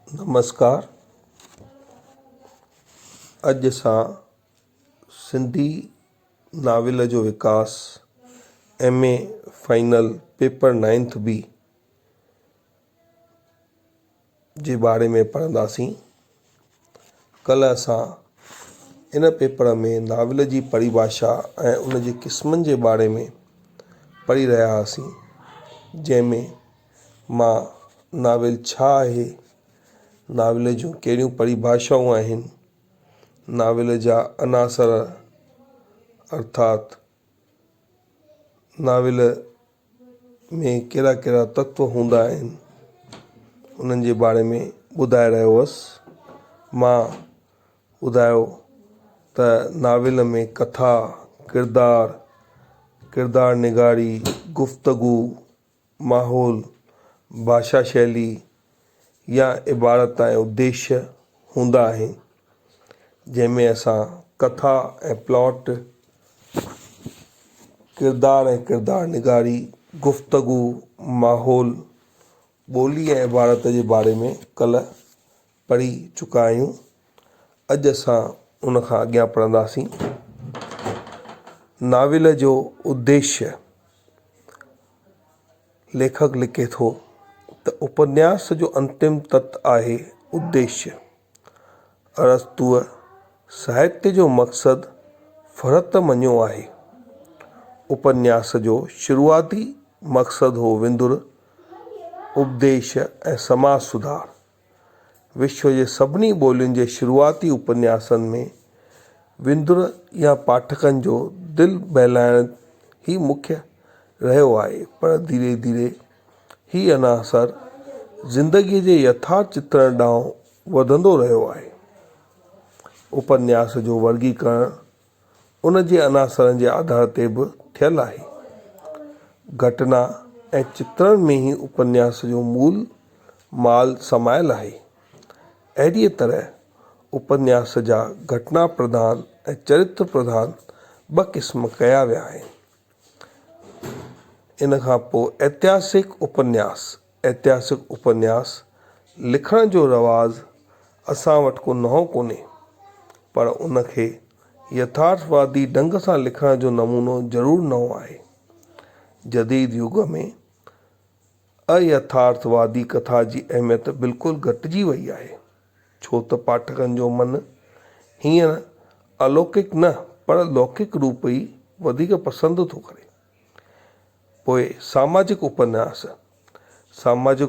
नमस्कार। अॼु असां सिंधी नाविल जो विकास MA final paper 9th B जे बारे में पढ़ंदासीं। कल्ह असां इन पेपर में नाविल जी परिभाषा ऐं उन जे क़िस्मनि जे बारे में पढ़ी रहिया हुआसीं, जंहिंमें मां नाविल छा आहे, नाविल जूं कहिड़ियूं परिभाषाऊं आहिनि, नाविल जा अनासर अर्थात नाविल में कहिड़ा कहिड़ा तत्व हूंदा आहिनि, उन्हनि जे बारे में ॿुधाए रहियो हुअसि। मां ॿुधायो त नाविल में कथा, किरदार निगारी, गुफ़्तगू, माहौल, भाषा शैली या इबारत ऐं उद्देश्य हूंदा आहिनि, जंहिंमें असां कथा ऐं प्लॉट, किरदार ऐं किरदार निगारी, गुफ़्तगू, माहौल, ॿोली ऐं इबारत जे बारे में कल्ह पढ़ी चुका आहियूं। अॼु असां उन खां अॻियां पढ़ंदासीं। नाविल जो उद्देश्य। लेखक लिखे थो त उपन्यास जो अंतिम तत्व आहे उद्देश्य। अरस्तूअ साहित्य जो मक़सदु फ़रत मञियो आहे। उपन्यास जो शुरूआती मक़सदु हो विंदुर, उपदेश ऐं समाज सुधार। विश्व जे सभिनी ॿोलियुनि जे शुरूआती उपन्यासनि में विंदुर या पाठकनि जो दिलि बहलाइण ही मुख्य रहियो आहे, पर धीरे धीरे ही अनासर ज़िंदगीअ जे यथार्थ चित्रण ॾांहुं वधंदो रहियो आहे। उपन्यास जो वर्गीकरण उन जे अनासरनि जे आधार ते बि थियल आहे। घटना ऐं चित्रण में ही उपन्यास जो मूल माल समायल आहे। अहिड़ीअ तरह उपन्यास जा घटना प्रधान ऐं चरित्र प्रधान ॿ क़िस्म कया विया आहिनि। इन खां पोइ ऐतिहासिक उपन्यास लिखण जो रवाज़ असां वटि को नओं कोन्हे, पर उनखे यथार्थवादी ढंग सां लिखण जो नमूनो ज़रूरु नओं आहे। जदीद युग में अयथार्थवादी कथा जी अहमियत बिल्कुलु घटिजी वई आहे, छो त पाठकनि जो मन हींअर अलौकिक न पर लौकिक रूप ई वधीक पसंदि थो करे। पोइ सामाजिक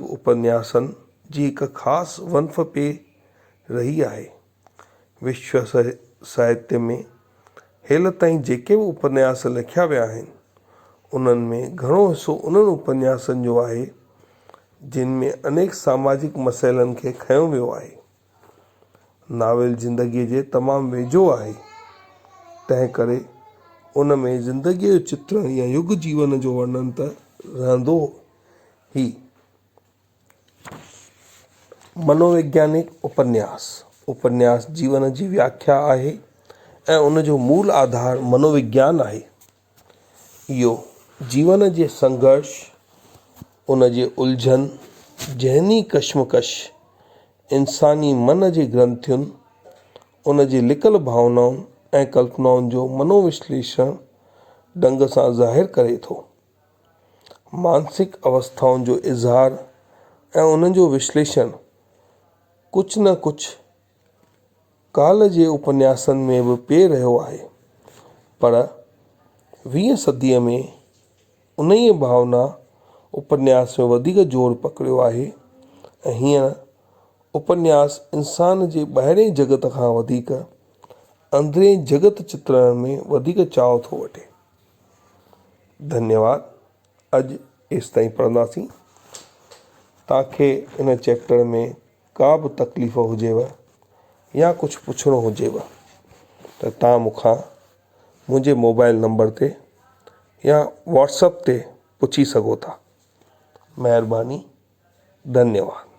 उपन्यासनि जी हिकु ख़ासि वंफ पे रही आहे। विश्व साहित्य में हेल ताईं जेके बि उपन्यास लिखिया विया आहिनि, उन्हनि में घणो हिसो उन्हनि उपन्यासनि जो आहे जिन में अनेक सामाजिक मसइलनि खे खंयो वियो आहे। नाविल ज़िंदगीअ जे तमामु वेझो आहे, तंहिं करे उन में ज़िंदगीअ जो चित्रण या युग जीवन जो वर्णन त रहंदो ही। मनोवैज्ञानिक उपन्यास जीवन जी व्याख्या आहे ऐं उन जो मूल आधार मनोविज्ञान आहे। इहो जीवन जे संघर्ष, उन जे उलझन, ज़हनी कश्मकश, इंसानी मन जी ग्रंथियुनि, उन जी लिकल भावनाउनि ऐं कल्पनाउनि जो मनोविश्लेषण ढंग सां ज़ाहिर करे थो। मानसिक अवस्थाउनि जो इज़हार ऐं उन्हनि जो विश्लेषण कुझु न कुझु काल जे उपन्यासनि में बि पे रहियो आहे, पर 20वीं सदीअ में उन्हीअ भावना उपन्यास में वधीक ज़ोर पकड़ियो आहे ऐं हींअर उपन्यास इंसान जे ॿाहिरें जगत खां वधीक अंदरें जगत चित्रण में वधीक चाव थो वठे। धन्यवाद। अॼु एसि ताईं पढ़ंदासीं। तव्हांखे इन चैप्टर में का बि तकलीफ़ हुजेव या कुझु पुछिणो हुजेव त तव्हां मूंखां मुंहिंजे मोबाइल नंबर ते या व्हाट्सएप ते पुछी सघो था। महिरबानी। धन्यवाद।